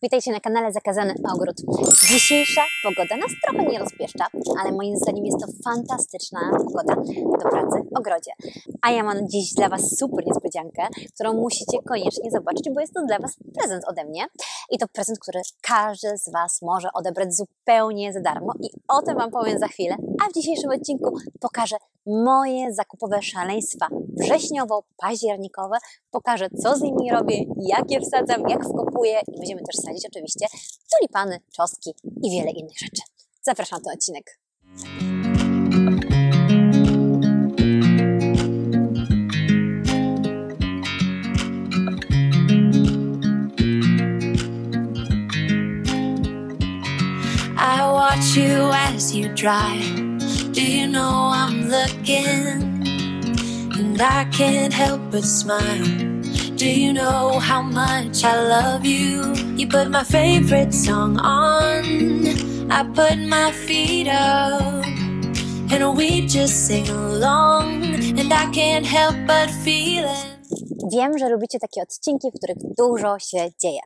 Witajcie na kanale Zakazany Ogród. Dzisiejsza pogoda nas trochę nie rozpieszcza, ale moim zdaniem jest to fantastyczna pogoda do pracy w ogrodzie. A ja mam dziś dla Was super niespodziankę, którą musicie koniecznie zobaczyć, bo jest to dla Was prezent ode mnie. I to prezent, który każdy z Was może odebrać zupełnie za darmo i o tym Wam powiem za chwilę. A w dzisiejszym odcinku pokażę moje zakupowe szaleństwa wrześniowo-październikowe. Pokażę, co z nimi robię, jak je wsadzam, jak wkopuję i będziemy też sadzić oczywiście tulipany, czosnki i wiele innych rzeczy. Zapraszam na ten odcinek. I watch you as you drive. Do you know I'm looking? And I can't help but smile. Do you know how much I love you? You put my favorite song on. I put my feet up. And we just sing along. And I can't help but feel it. Wiem, że lubicie takie odcinki, w których dużo się dzieje.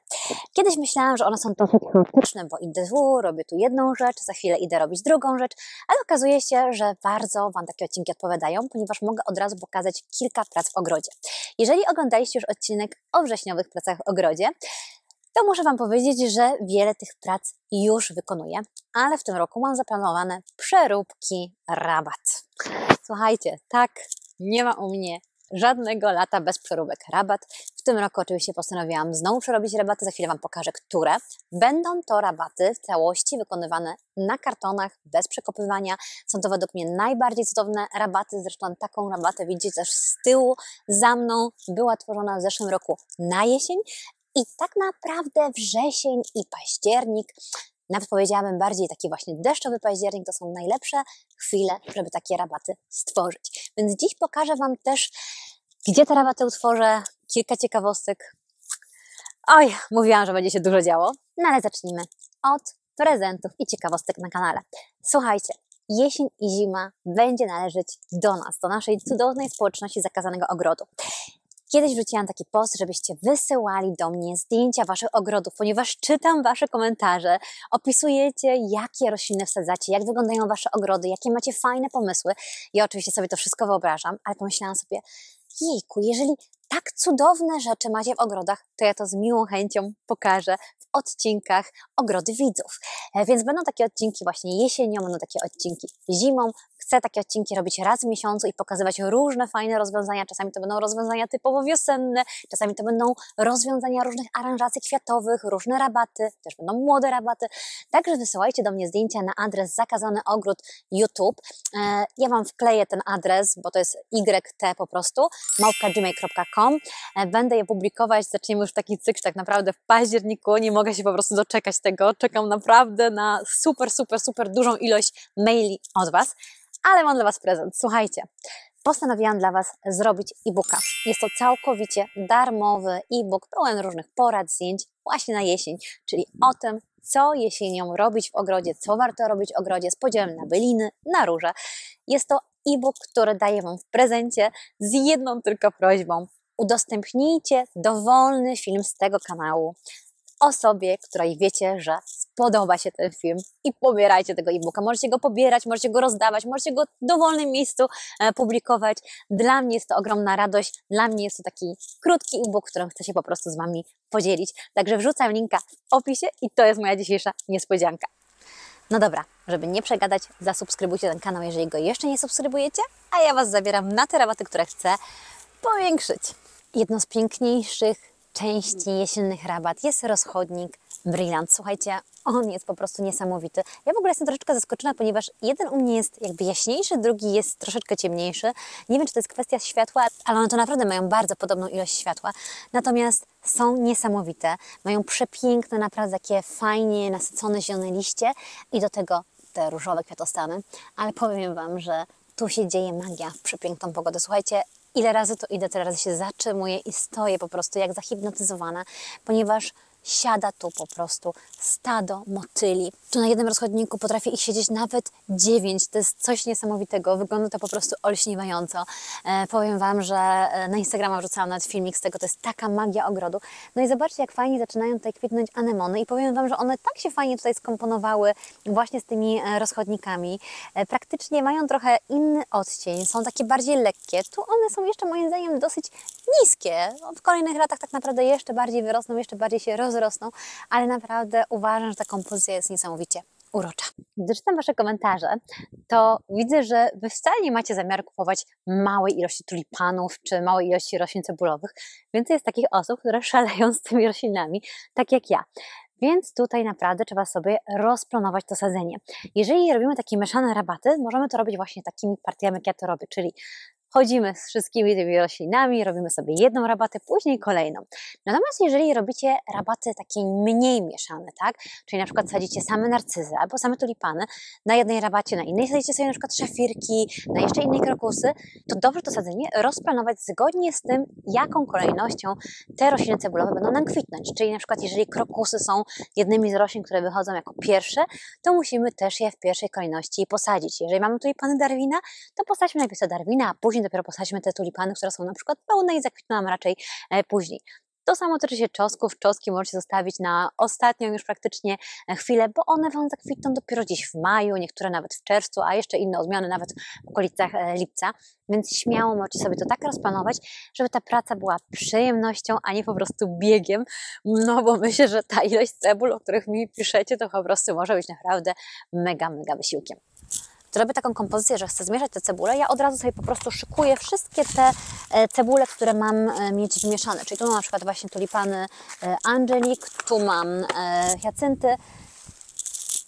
Kiedyś myślałam, że one są dosyć chaotyczne, bo idę robię tu jedną rzecz, za chwilę idę robić drugą rzecz, ale okazuje się, że bardzo Wam takie odcinki odpowiadają, ponieważ mogę od razu pokazać kilka prac w ogrodzie. Jeżeli oglądaliście już odcinek o wrześniowych pracach w ogrodzie, to muszę Wam powiedzieć, że wiele tych prac już wykonuję, ale w tym roku mam zaplanowane przeróbki rabat. Słuchajcie, tak, nie ma u mnie żadnego lata bez przeróbek rabat. W tym roku oczywiście postanowiłam znowu przerobić rabaty, za chwilę Wam pokażę, które. Będą to rabaty w całości wykonywane na kartonach, bez przekopywania. Są to według mnie najbardziej cudowne rabaty, zresztą taką rabatę widzicie też z tyłu za mną. Była tworzona w zeszłym roku na jesień i tak naprawdę wrzesień i październik, nawet powiedziałabym bardziej taki właśnie deszczowy październik, to są najlepsze chwile, żeby takie rabaty stworzyć. Więc dziś pokażę Wam też, gdzie te rabaty utworzę, kilka ciekawostek. Oj, mówiłam, że będzie się dużo działo, no ale zacznijmy od prezentów i ciekawostek na kanale. Słuchajcie, jesień i zima będzie należeć do nas, do naszej cudownej społeczności Zakazanego Ogrodu. Kiedyś wrzuciłam taki post, żebyście wysyłali do mnie zdjęcia Waszych ogrodów, ponieważ czytam Wasze komentarze, opisujecie, jakie rośliny wsadzacie, jak wyglądają Wasze ogrody, jakie macie fajne pomysły. Ja oczywiście sobie to wszystko wyobrażam, ale pomyślałam sobie, jejku, jeżeli tak cudowne rzeczy macie w ogrodach, to ja to z miłą chęcią pokażę w odcinkach Ogrody Widzów. Więc będą takie odcinki właśnie jesienią, będą takie odcinki zimą. Chcę takie odcinki robić raz w miesiącu i pokazywać różne fajne rozwiązania. Czasami to będą rozwiązania typowo wiosenne, czasami to będą rozwiązania różnych aranżacji kwiatowych, różne rabaty, też będą młode rabaty. Także wysyłajcie do mnie zdjęcia na adres Zakazany Ogród YouTube. Ja Wam wkleję ten adres, bo to jest YT po prostu, @gmail.com. Będę je publikować, zaczniemy już taki cykl tak naprawdę w październiku. Nie mogę się po prostu doczekać tego. Czekam naprawdę na super dużą ilość maili od Was. Ale mam dla Was prezent. Słuchajcie, postanowiłam dla Was zrobić e-booka. Jest to całkowicie darmowy e-book, pełen różnych porad, zdjęć właśnie na jesień, czyli o tym, co jesienią robić w ogrodzie, co warto robić w ogrodzie z podziałem na byliny, na róże. Jest to e-book, który daję Wam w prezencie z jedną tylko prośbą. Udostępnijcie dowolny film z tego kanału osobie, której wiecie, że spodoba się ten film i pobierajcie tego e-booka. Możecie go pobierać, możecie go rozdawać, możecie go w dowolnym miejscu publikować. Dla mnie jest to ogromna radość, dla mnie jest to taki krótki e-book, którym chcę się po prostu z Wami podzielić. Także wrzucam linka w opisie i to jest moja dzisiejsza niespodzianka. No dobra, żeby nie przegadać, zasubskrybujcie ten kanał, jeżeli go jeszcze nie subskrybujecie, a ja Was zabieram na te rabaty, które chcę powiększyć. Jedno z piękniejszych części jesiennych rabat jest rozchodnik Brillant. Słuchajcie, on jest po prostu niesamowity. Ja w ogóle jestem troszeczkę zaskoczona, ponieważ jeden u mnie jest jakby jaśniejszy, drugi jest troszeczkę ciemniejszy. Nie wiem, czy to jest kwestia światła, ale one to naprawdę mają bardzo podobną ilość światła. Natomiast są niesamowite. Mają przepiękne, naprawdę takie fajnie nasycone zielone liście i do tego te różowe kwiatostany. Ale powiem Wam, że tu się dzieje magia w przepiękną pogodę. Słuchajcie, ile razy to idę, tyle razy się zatrzymuję i stoję po prostu jak zahipnotyzowana, ponieważ siada tu po prostu stado motyli. Tu na jednym rozchodniku potrafi ich siedzieć nawet 9. To jest coś niesamowitego. Wygląda to po prostu olśniewająco. Powiem Wam, że na Instagrama wrzucałam nawet filmik z tego. To jest taka magia ogrodu. No i zobaczcie, jak fajnie zaczynają tutaj kwitnąć anemony. I powiem Wam, że one tak się fajnie tutaj skomponowały właśnie z tymi rozchodnikami. Praktycznie mają trochę inny odcień. Są takie bardziej lekkie. Tu one są jeszcze moim zdaniem dosyć niskie. W kolejnych latach tak naprawdę jeszcze bardziej wyrosną, jeszcze bardziej się rozrosną, ale naprawdę uważam, że ta kompozycja jest niesamowicie urocza. Gdy czytam Wasze komentarze, to widzę, że Wy wcale nie macie zamiaru kupować małej ilości tulipanów czy małej ilości roślin cebulowych. Więcej jest takich osób, które szaleją z tymi roślinami, tak jak ja. Więc tutaj naprawdę trzeba sobie rozplanować to sadzenie. Jeżeli robimy takie mieszane rabaty, możemy to robić właśnie takimi partiami, jak ja to robię, czyli chodzimy z wszystkimi tymi roślinami, robimy sobie jedną rabatę, później kolejną. Natomiast jeżeli robicie rabaty takie mniej mieszane, tak? Czyli na przykład sadzicie same narcyzy albo same tulipany, na jednej rabacie, na innej sadzicie sobie na przykład szafirki, na jeszcze innej krokusy, to dobrze to sadzenie rozplanować zgodnie z tym, jaką kolejnością te rośliny cebulowe będą nam kwitnąć. Czyli na przykład jeżeli krokusy są jednymi z roślin, które wychodzą jako pierwsze, to musimy też je w pierwszej kolejności posadzić. Jeżeli mamy tulipany Darwina, to posadźmy najpierw te Darwina, a później dopiero posadźmy te tulipany, które są na przykład pełne i zakwitną nam raczej później. To samo tyczy się czosnków. Czosnki możecie zostawić na ostatnią już praktycznie chwilę, bo one Wam zakwitną dopiero gdzieś w maju, niektóre nawet w czerwcu, a jeszcze inne odmiany nawet w okolicach lipca. Więc śmiało możecie sobie to tak rozplanować, żeby ta praca była przyjemnością, a nie po prostu biegiem. No bo myślę, że ta ilość cebul, o których mi piszecie, to po prostu może być naprawdę mega wysiłkiem. Robię taką kompozycję, że chcę zmieszać te cebule, ja od razu sobie po prostu szykuję wszystkie te cebule, które mam mieć wymieszane. Czyli tu mam na przykład właśnie tulipany Angelique, tu mam hiacynty,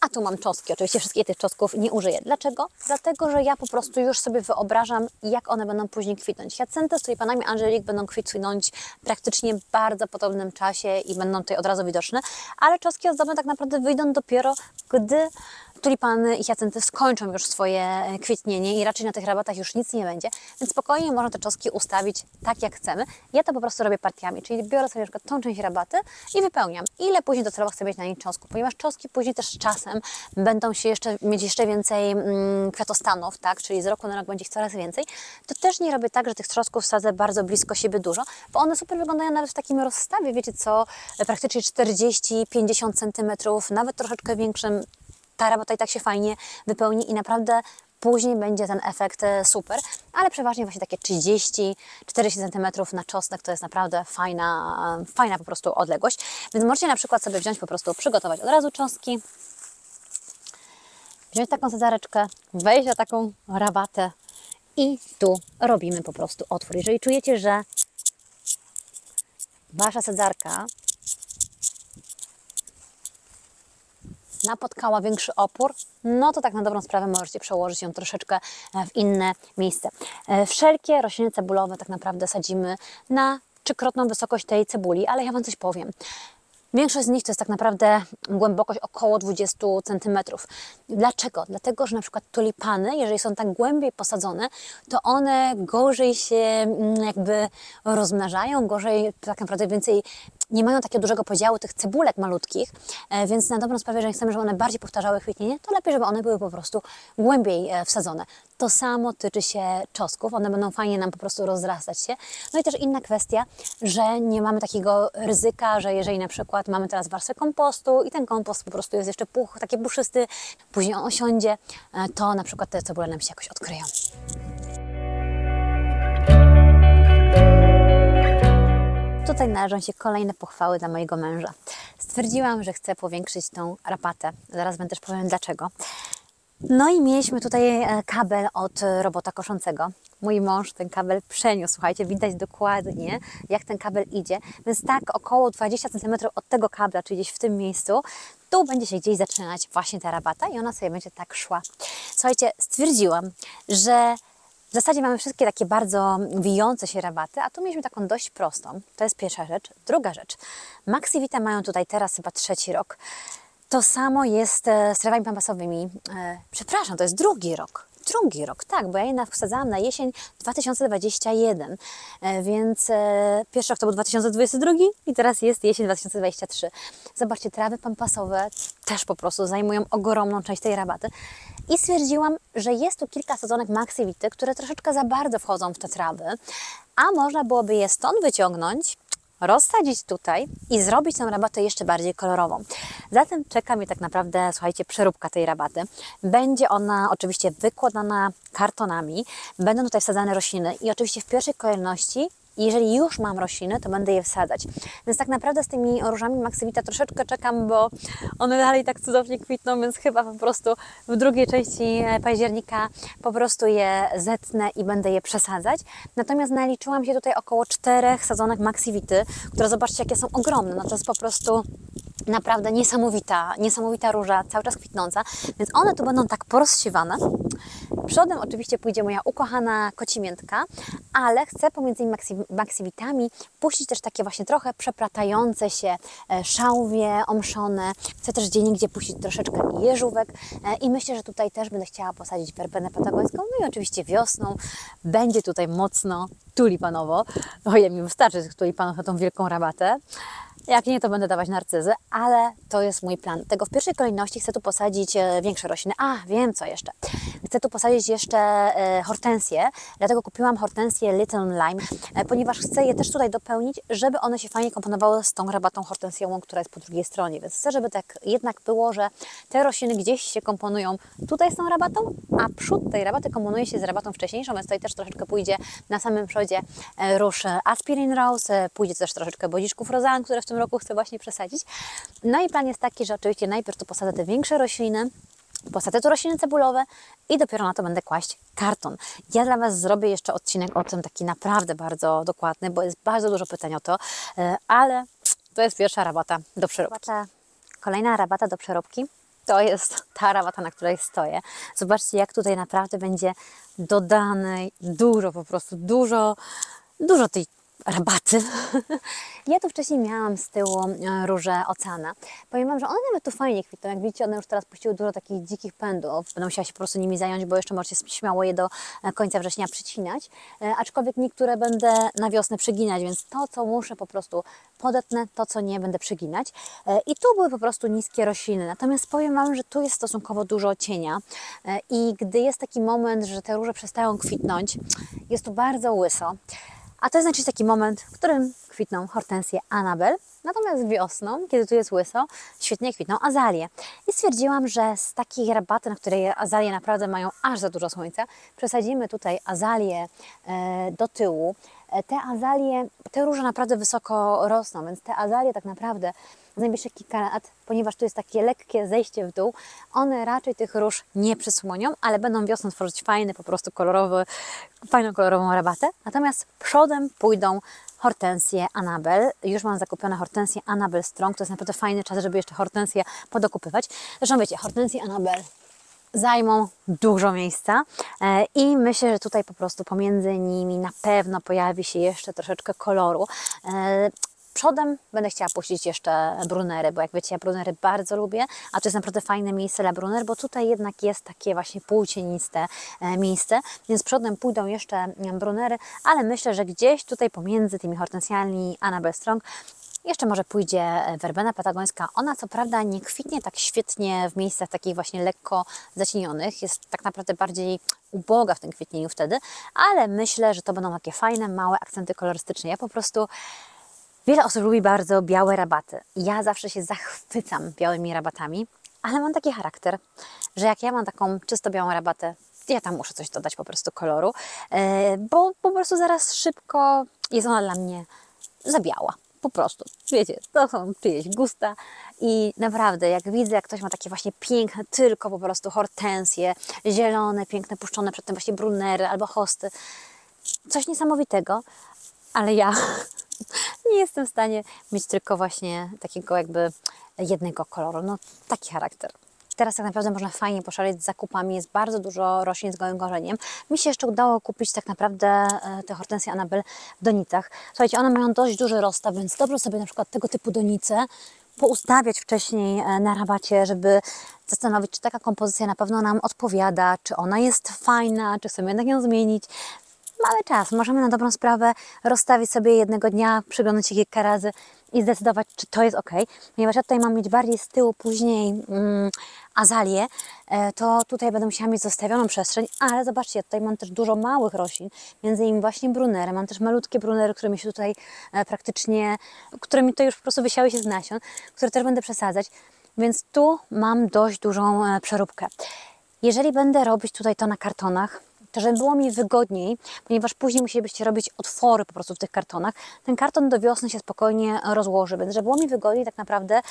a tu mam czosnki. Oczywiście wszystkich tych czosnków nie użyję. Dlaczego? Dlatego, że ja po prostu już sobie wyobrażam, jak one będą później kwitnąć. Hiacynty z tulipanami Angelique będą kwitnąć praktycznie w bardzo podobnym czasie i będą tutaj od razu widoczne, ale czosnki ozdobne tak naprawdę wyjdą dopiero, gdy tulipany i hiacynty skończą już swoje kwitnienie i raczej na tych rabatach już nic nie będzie, więc spokojnie można te czosnki ustawić tak, jak chcemy. Ja to po prostu robię partiami, czyli biorę sobie na przykład tą część rabaty i wypełniam. Ile później docelowo chcę mieć na niej czosnków, ponieważ czosnki później też z czasem będą się mieć jeszcze więcej kwiatostanów, tak? Czyli z roku na rok będzie ich coraz więcej, to też nie robię tak, że tych czosnków sadzę bardzo blisko siebie dużo, bo one super wyglądają nawet w takim rozstawie, wiecie co, praktycznie 40-50 cm, nawet troszeczkę większym. Ta rabata i tak się fajnie wypełni i naprawdę później będzie ten efekt super, ale przeważnie właśnie takie 30-40 cm na czosnek to jest naprawdę fajna po prostu odległość. Więc możecie na przykład sobie wziąć po prostu, przygotować od razu czosnki, wziąć taką sadzareczkę, wejść na taką rabatę i tu robimy po prostu otwór. Jeżeli czujecie, że Wasza sadzarka napotkała większy opór, no to tak na dobrą sprawę możecie przełożyć ją troszeczkę w inne miejsce. Wszelkie rośliny cebulowe tak naprawdę sadzimy na trzykrotną wysokość tej cebuli, ale ja Wam coś powiem. Większość z nich to jest tak naprawdę głębokość około 20 cm. Dlaczego? Dlatego, że na przykład tulipany, jeżeli są tak głębiej posadzone, to one gorzej się jakby rozmnażają, gorzej tak naprawdę więcej nie mają takiego dużego podziału tych cebulek malutkich, więc na dobrą sprawę, jeżeli chcemy, żeby one bardziej powtarzały kwitnienie, to lepiej, żeby one były po prostu głębiej wsadzone. To samo tyczy się czosnków, one będą fajnie nam po prostu rozrastać się. No i też inna kwestia, że nie mamy takiego ryzyka, że jeżeli na przykład mamy teraz warstwę kompostu i ten kompost po prostu jest jeszcze taki puszysty, później on osiądzie, to na przykład te cebule nam się jakoś odkryją. Tutaj należą się kolejne pochwały dla mojego męża. Stwierdziłam, że chcę powiększyć tą rapatę. Zaraz Wam też powiem dlaczego. No i mieliśmy tutaj kabel od robota koszącego. Mój mąż ten kabel przeniósł. Słuchajcie, widać dokładnie, jak ten kabel idzie. Więc tak około 20 cm od tego kabla, czyli gdzieś w tym miejscu, tu będzie się gdzieś zaczynać właśnie ta rabata i ona sobie będzie tak szła. Słuchajcie, stwierdziłam, że w zasadzie mamy wszystkie takie bardzo wijące się rabaty, a tu mieliśmy taką dość prostą. To jest pierwsza rzecz. Druga rzecz. Maxivita mają tutaj teraz chyba 3. rok. To samo jest z trawami pampasowymi. Przepraszam, to jest 2. rok. drugi rok, tak, bo ja je wsadzałam na jesień 2021, więc pierwszy rok to był 2022 i teraz jest jesień 2023. Zobaczcie, trawy pampasowe też po prostu zajmują ogromną część tej rabaty i stwierdziłam, że jest tu kilka sadzonek Maxivity, które troszeczkę za bardzo wchodzą w te trawy, a można byłoby je stąd wyciągnąć, rozsadzić tutaj i zrobić tę rabatę jeszcze bardziej kolorową. Zatem czeka mnie tak naprawdę, słuchajcie, przeróbka tej rabaty. Będzie ona oczywiście wykładana kartonami, będą tutaj wsadzane rośliny i oczywiście w pierwszej kolejności, jeżeli już mam rośliny, to będę je wsadzać. Więc tak naprawdę z tymi różami Maxivita troszeczkę czekam, bo one dalej tak cudownie kwitną, więc chyba po prostu w drugiej części października po prostu je zetnę i będę je przesadzać. Natomiast naliczyłam się tutaj około 4 sadzonek Maxivity, które zobaczcie jakie są ogromne. No to jest po prostu naprawdę niesamowita róża, cały czas kwitnąca, więc one tu będą tak porozsiewane. Przodem oczywiście pójdzie moja ukochana kocimiętka, ale chcę pomiędzy Maxivitami puścić też takie właśnie trochę przeplatające się szałwie omszone. Chcę też gdzieniegdzie puścić troszeczkę jeżówek i myślę, że tutaj też będę chciała posadzić werbenę patagońską. No i oczywiście wiosną będzie tutaj mocno tulipanowo. Ojej, mi wystarczy tych tulipanów na tą wielką rabatę. Jak nie, to będę dawać narcyzy, ale to jest mój plan. Tego w pierwszej kolejności chcę tu posadzić większe rośliny. A, wiem co jeszcze. Chcę tu posadzić jeszcze hortensje, dlatego kupiłam hortensję Little Lime, ponieważ chcę je też tutaj dopełnić, żeby one się fajnie komponowały z tą rabatą hortensjową, która jest po drugiej stronie. Więc chcę, żeby tak jednak było, że te rośliny gdzieś się komponują tutaj z tą rabatą, a przód tej rabaty komponuje się z rabatą wcześniejszą, więc tutaj też troszeczkę pójdzie na samym przodzie róż Aspirin Rose, pójdzie też troszeczkę bodziczków Rozan, które w tym roku chcę właśnie przesadzić. No i plan jest taki, że oczywiście najpierw tu posadzę te większe rośliny, posadzę tu rośliny cebulowe i dopiero na to będę kłaść karton. Ja dla Was zrobię jeszcze odcinek o tym taki naprawdę bardzo dokładny, bo jest bardzo dużo pytań o to, ale to jest pierwsza rabata do przeróbki. Kolejna rabata do przeróbki to jest ta rabata, na której stoję. Zobaczcie, jak tutaj naprawdę będzie dodane dużo, po prostu dużo tej rabaty. Ja tu wcześniej miałam z tyłu róże Oceana. Powiem Wam, że one nawet tu fajnie kwitną. Jak widzicie, one już teraz puściły dużo takich dzikich pędów. Będę musiała się po prostu nimi zająć, bo jeszcze możecie śmiało je do końca września przycinać. Aczkolwiek niektóre będę na wiosnę przyginać, więc to, co muszę, po prostu podetnę, to, co nie, będę przyginać. I tu były po prostu niskie rośliny. Natomiast powiem Wam, że tu jest stosunkowo dużo cienia i gdy jest taki moment, że te róże przestają kwitnąć, jest tu bardzo łyso. A to jest znaczy taki moment, w którym kwitną hortensje Annabelle. Natomiast wiosną, kiedy tu jest łyso, świetnie kwitną azalie. I stwierdziłam, że z takiej rabaty, na której azalie naprawdę mają aż za dużo słońca, przesadzimy tutaj azalie do tyłu. Te azalie, te róże naprawdę wysoko rosną, więc te azalie tak naprawdę z najbliższych kilka lat, ponieważ tu jest takie lekkie zejście w dół, one raczej tych róż nie przysłonią, ale będą wiosną tworzyć fajny, po prostu fajną kolorową rabatę. Natomiast przodem pójdą hortensje Annabelle. Już mam zakupione hortensje Annabelle Strong. To jest naprawdę fajny czas, żeby jeszcze hortensje podokupywać. Zresztą wiecie, hortensje Annabelle zajmą dużo miejsca i myślę, że tutaj po prostu pomiędzy nimi na pewno pojawi się jeszcze troszeczkę koloru. Przodem będę chciała puścić jeszcze brunery, bo jak wiecie, ja brunery bardzo lubię, a to jest naprawdę fajne miejsce dla bruner, bo tutaj jednak jest takie właśnie półcieniste miejsce, więc przodem pójdą jeszcze brunery, ale myślę, że gdzieś tutaj pomiędzy tymi hortensjami Annabelle Strong jeszcze może pójdzie werbena patagońska. Ona co prawda nie kwitnie tak świetnie w miejscach takich właśnie lekko zacienionych, jest tak naprawdę bardziej uboga w tym kwitnieniu wtedy, ale myślę, że to będą takie fajne, małe akcenty kolorystyczne. Ja po prostu wiele osób lubi bardzo białe rabaty. Ja zawsze się zachwycam białymi rabatami, ale mam taki charakter, że jak ja mam taką czysto białą rabatę, ja tam muszę coś dodać po prostu koloru, bo po prostu zaraz szybko jest ona dla mnie za biała. Po prostu, wiecie, to są czyjeś gusta i naprawdę jak widzę, jak ktoś ma takie właśnie piękne, tylko po prostu hortensje, zielone, piękne, puszczone przed tym właśnie brunery albo hosty, coś niesamowitego, ale ja nie jestem w stanie mieć tylko właśnie takiego jakby jednego koloru. No taki charakter. Teraz tak naprawdę można fajnie poszaleć z zakupami. Jest bardzo dużo roślin z gołym korzeniem. Mi się jeszcze udało kupić tak naprawdę te hortensje Annabelle w donicach. Słuchajcie, one mają dość duży rozstaw, więc dobrze sobie na przykład tego typu donice poustawiać wcześniej na rabacie, żeby zastanowić, czy taka kompozycja na pewno nam odpowiada, czy ona jest fajna, czy chcemy jednak ją zmienić. Mamy czas, możemy na dobrą sprawę rozstawić sobie jednego dnia, przyglądać się kilka razy i zdecydować, czy to jest ok. Ponieważ ja tutaj mam mieć bardziej z tyłu później azalię, to tutaj będę musiała mieć zostawioną przestrzeń, ale zobaczcie, tutaj mam też dużo małych roślin, między innymi właśnie brunery. Mam też malutkie brunery, które mi się tutaj które mi to już po prostu wysiały się z nasion, które też będę przesadzać, więc tu mam dość dużą przeróbkę. Jeżeli będę robić tutaj to na kartonach, to żeby było mi wygodniej, ponieważ później musielibyście robić otwory po prostu w tych kartonach, ten karton do wiosny się spokojnie rozłoży, więc żeby było mi wygodniej, tak naprawdę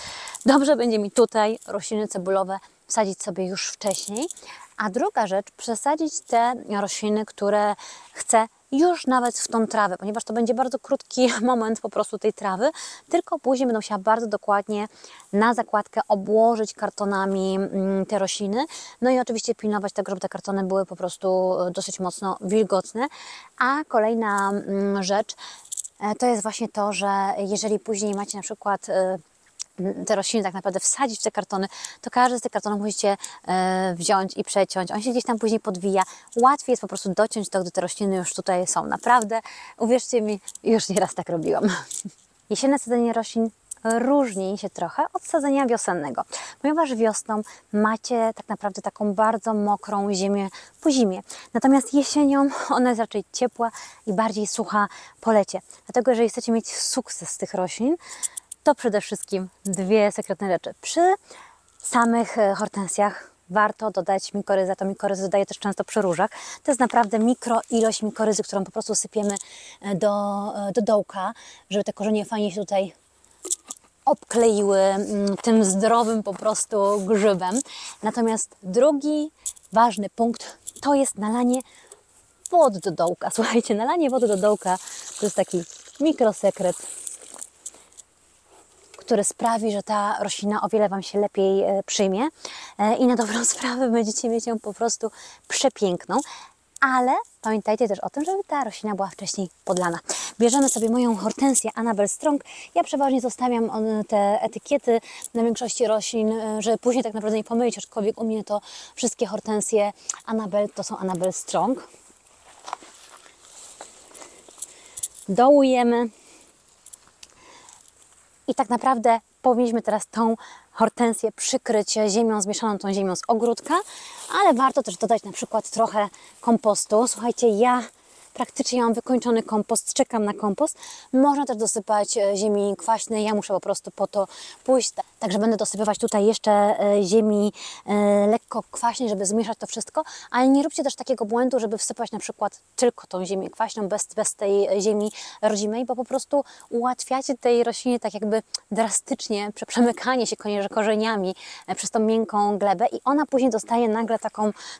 dobrze będzie mi tutaj rośliny cebulowe wsadzić sobie już wcześniej. A druga rzecz, przesadzić te rośliny, które chcę już nawet w tą trawę, ponieważ to będzie bardzo krótki moment po prostu tej trawy, tylko później będę musiała bardzo dokładnie na zakładkę obłożyć kartonami te rośliny, no i oczywiście pilnować tego, żeby te kartony były po prostu dosyć mocno wilgotne. A kolejna rzecz to jest właśnie to, że jeżeli później macie na przykład te rośliny tak naprawdę wsadzić w te kartony, to każdy z tych kartonów musicie wziąć i przeciąć. On się gdzieś tam później podwija. Łatwiej jest po prostu dociąć to, gdy te rośliny już tutaj są. Naprawdę, uwierzcie mi, już nieraz tak robiłam. Jesienne sadzenie roślin różni się trochę od sadzenia wiosennego, ponieważ wiosną macie tak naprawdę taką bardzo mokrą ziemię po zimie. Natomiast jesienią ona jest raczej ciepła i bardziej sucha po lecie. Dlatego jeżeli chcecie mieć sukces z tych roślin, to przede wszystkim dwie sekretne rzeczy. Przy samych hortensjach warto dodać mikoryzę. To mikoryzę dodaję też często przy różach. To jest naprawdę mikro ilość mikoryzy, którą po prostu sypiemy do dołka, żeby te korzenie fajnie się tutaj obkleiły tym zdrowym po prostu grzybem. Natomiast drugi ważny punkt to jest nalanie wody do dołka. Słuchajcie, nalanie wody do dołka to jest taki mikrosekret, który sprawi, że ta roślina o wiele Wam się lepiej przyjmie i na dobrą sprawę będziecie mieć ją po prostu przepiękną. Ale pamiętajcie też o tym, żeby ta roślina była wcześniej podlana. Bierzemy sobie moją hortensję Annabel Strong. Ja przeważnie zostawiam te etykiety na większości roślin, żeby później tak naprawdę nie pomylić, aczkolwiek u mnie to wszystkie hortensje Annabel to są Annabel Strong. Dołujemy. I tak naprawdę powinniśmy teraz tą hortensję przykryć ziemią, zmieszaną tą ziemią z ogródka, ale warto też dodać na przykład trochę kompostu. Słuchajcie, ja praktycznie mam wykończony kompost, czekam na kompost. Można też dosypać ziemi kwaśnej, ja muszę po prostu po to pójść. Także będę dosypywać tutaj jeszcze ziemi lekko kwaśnej, żeby zmieszać to wszystko, ale nie róbcie też takiego błędu, żeby wsypać na przykład tylko tą ziemię kwaśną, bez tej ziemi rodzimej, bo po prostu ułatwiacie tej roślinie tak jakby drastycznie przemykanie się korzeniami przez tą miękką glebę i ona później dostaje nagle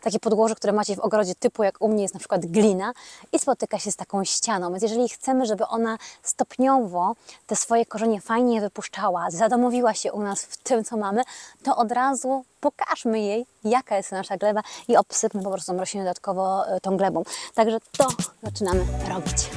takie podłoże, które macie w ogrodzie, typu jak u mnie jest na przykład glina i spotyka się z taką ścianą. Więc jeżeli chcemy, żeby ona stopniowo te swoje korzenie fajnie wypuszczała, zadomowiła się u nas w tym, co mamy, to od razu pokażmy jej, jaka jest nasza gleba i obsypmy po prostu tą roślinę dodatkowo tą glebą. Także to zaczynamy robić.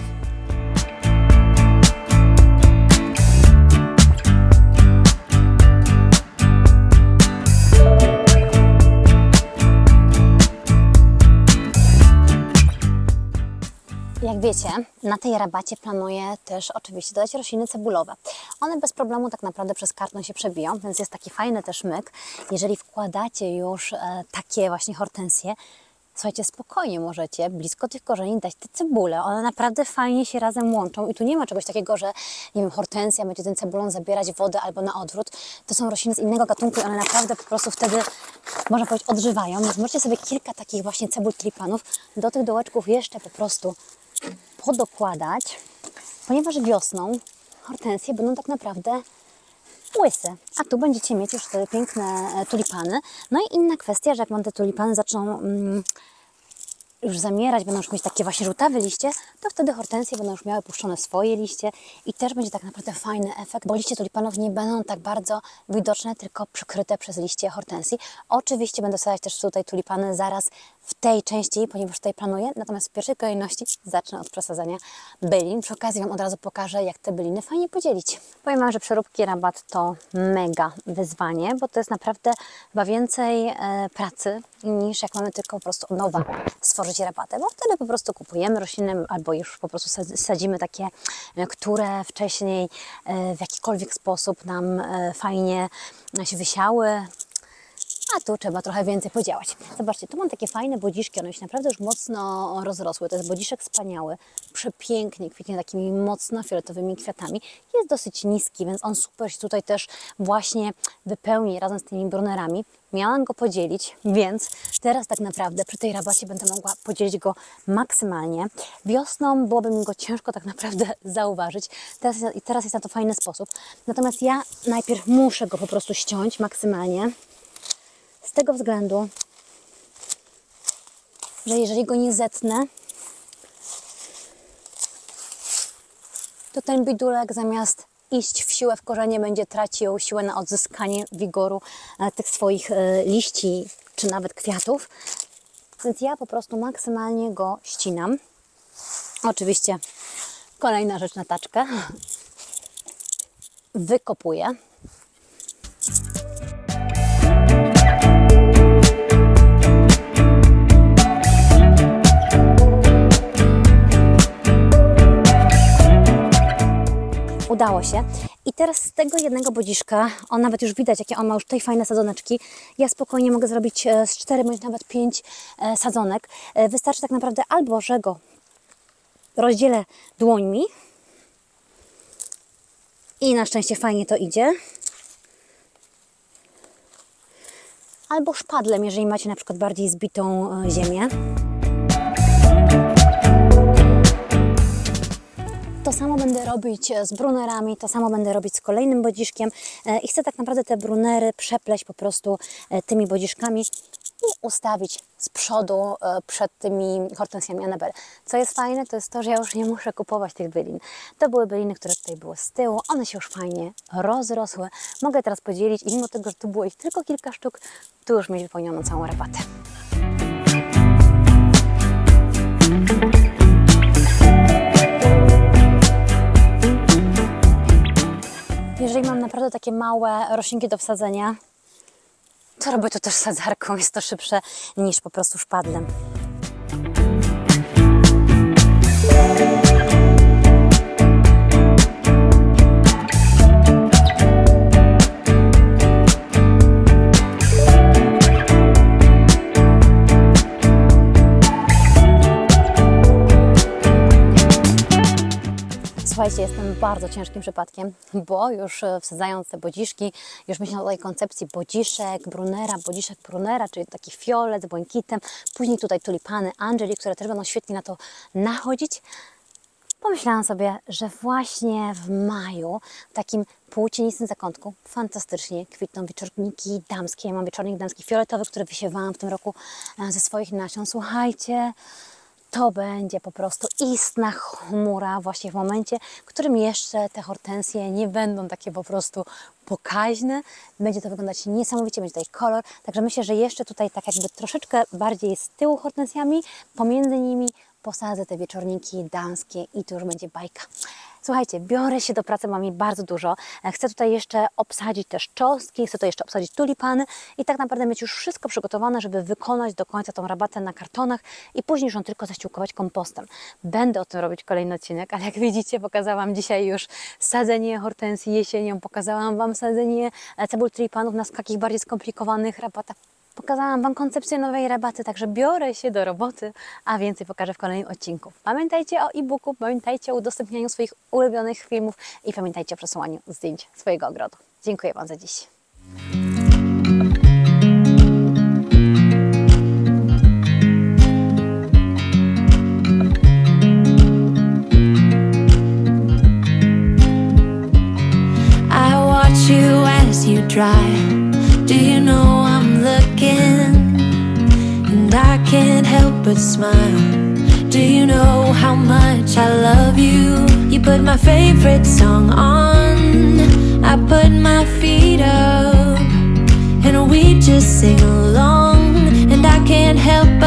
Jak wiecie, na tej rabacie planuję też oczywiście dodać rośliny cebulowe. One bez problemu tak naprawdę przez karton się przebiją, więc jest taki fajny też myk. Jeżeli wkładacie już takie właśnie hortensje, słuchajcie, spokojnie możecie blisko tych korzeni dać te cebule. One naprawdę fajnie się razem łączą i tu nie ma czegoś takiego, że nie wiem, hortensja będzie ten cebulą zabierać wodę albo na odwrót. To są rośliny z innego gatunku i one naprawdę po prostu wtedy, można powiedzieć, odżywają. Więc możecie sobie kilka takich właśnie cebul tulipanów do tych dołeczków jeszcze po prostu podokładać, ponieważ wiosną hortensje będą tak naprawdę łyse, a tu będziecie mieć już te piękne tulipany. No i inna kwestia, że jak wam te tulipany zaczną już zamierać, będą już mieć takie właśnie żółtawe liście, to wtedy hortensje będą już miały puszczone swoje liście i też będzie tak naprawdę fajny efekt, bo liście tulipanów nie będą tak bardzo widoczne, tylko przykryte przez liście hortensji. Oczywiście będę wsadzać też tutaj tulipany zaraz w tej części, ponieważ tutaj planuję. Natomiast w pierwszej kolejności zacznę od przesadzenia bylin. Przy okazji Wam od razu pokażę, jak te byliny fajnie podzielić. Powiem Wam, że przeróbki rabat to mega wyzwanie, bo to jest naprawdę chyba więcej pracy niż jak mamy tylko po prostu od nowa stworzyć rabatę, bo wtedy po prostu kupujemy rośliny albo już po prostu sadzimy takie, które wcześniej w jakikolwiek sposób nam fajnie się wysiały. A tu trzeba trochę więcej podziałać. Zobaczcie, tu mam takie fajne bodziszki, one się naprawdę już mocno rozrosły. To jest bodziszek wspaniały, przepięknie kwitnie takimi mocno fioletowymi kwiatami. Jest dosyć niski, więc on super się tutaj też właśnie wypełni razem z tymi brunerami. Miałam go podzielić, więc teraz tak naprawdę przy tej rabacie będę mogła podzielić go maksymalnie. Wiosną byłoby mi go ciężko tak naprawdę zauważyć. Teraz jest na to fajny sposób. Natomiast ja najpierw muszę go po prostu ściąć maksymalnie. Z tego względu, że jeżeli go nie zetnę, to ten bidulek zamiast iść w siłę w korzenie będzie tracił siłę na odzyskanie wigoru tych swoich liści czy nawet kwiatów. Więc ja po prostu maksymalnie go ścinam. Oczywiście kolejna rzecz na taczkę. Wykopuję. Udało się. I teraz z tego jednego bodziszka, on nawet już widać, jakie on ma już tutaj fajne sadzoneczki. Ja spokojnie mogę zrobić z 4 bądź nawet 5 sadzonek. Wystarczy tak naprawdę albo, że go rozdzielę dłońmi i na szczęście fajnie to idzie. Albo szpadlem, jeżeli macie na przykład bardziej zbitą ziemię. To samo będę robić z brunerami, to samo będę robić z kolejnym bodziszkiem i chcę tak naprawdę te brunery przepleść po prostu tymi bodziszkami i ustawić z przodu przed tymi hortensjami Annabelle. Co jest fajne, to jest to, że ja już nie muszę kupować tych bylin. To były byliny, które tutaj były z tyłu, one się już fajnie rozrosły. Mogę teraz podzielić i mimo tego, że tu było ich tylko kilka sztuk, tu już mieć wypełnioną całą rabatę. Jeżeli mam naprawdę takie małe roślinki do wsadzenia, to robię to też sadzarką, jest to szybsze niż po prostu szpadlem. Słuchajcie, jestem bardzo ciężkim przypadkiem, bo już wsadzając te bodziszki, już myślę o tej koncepcji bodziszek brunera, czyli taki fiolet z błękitem, później tutaj tulipany Angeli, które też będą świetnie na to nachodzić. Pomyślałam sobie, że właśnie w maju, w takim półcienistym zakątku, fantastycznie kwitną wieczorniki damskie. Ja mam wieczornik damski fioletowy, który wysiewałam w tym roku ze swoich nasion. Słuchajcie, to będzie po prostu istna chmura właśnie w momencie, w którym jeszcze te hortensje nie będą takie po prostu pokaźne. Będzie to wyglądać niesamowicie, będzie tutaj kolor. Także myślę, że jeszcze tutaj tak jakby troszeczkę bardziej z tyłu hortensjami, pomiędzy nimi posadzę te wieczorniki damskie i to już będzie bajka. Słuchajcie, biorę się do pracy, mam jej bardzo dużo. Chcę tutaj jeszcze obsadzić też cząstki, chcę tutaj jeszcze obsadzić tulipany i tak naprawdę mieć już wszystko przygotowane, żeby wykonać do końca tą rabatę na kartonach i później już ją tylko zaściółkować kompostem. Będę o tym robić kolejny odcinek, ale jak widzicie, pokazałam dzisiaj już sadzenie hortensji jesienią, pokazałam Wam sadzenie cebul tulipanów na takich bardziej skomplikowanych rabatach. Pokazałam Wam koncepcję nowej rabaty, także biorę się do roboty, a więcej pokażę w kolejnym odcinku. Pamiętajcie o e-booku, pamiętajcie o udostępnianiu swoich ulubionych filmów i pamiętajcie o przesyłaniu zdjęć swojego ogrodu. Dziękuję Wam za dziś. I watch you as you drive. Do you know I'm looking? And I can't help but smile. Do you know how much I love you? You put my favorite song on, I put my feet up, and we just sing along. And I can't help